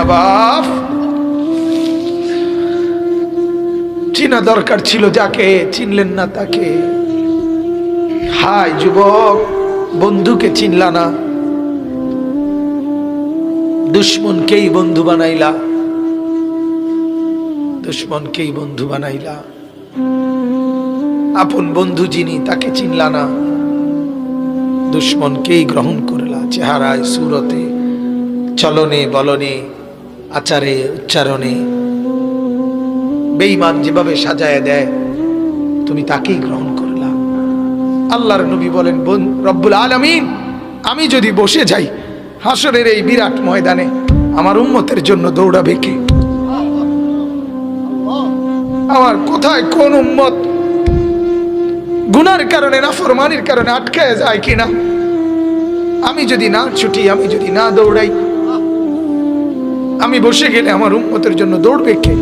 বাপ, চিনা দরকার ছিল যাকে, চিনলেন না তাকে। হায় যুবক, বন্ধুকে চিনলা না, দুশ্মনকেই বন্ধু বানাইলা, দুশ্মনকেই বন্ধু বানাইলা। আপন বন্ধু যিনি তাকে চিনলা না, দুশ্মনকেই গ্রহণ করলা। চেহারায়, সুরতে, চলনে বলনে, আচারে উচ্চারণে বেঈমান যেভাবে সাজায় দেয়, তুমি তাকেই গ্রহণ করলা। আল্লাহর নবী বলেন, রব্বুল আলামিন, আমি যদি বসে যাই হাসরের এই বিরাট ময়দানে, আমার উম্মতের জন্য দৌড়াবে কে? আমার কোথায় কোন উম্মত গুনার কারণে, নাফরমানির কারণে আটকায় যায় কিনা? আমি যদি না ছুটি, আমি যদি না দৌড়াই, আমি বসে গেলে আমার উম্মতের জন্য দৌড়বে কে?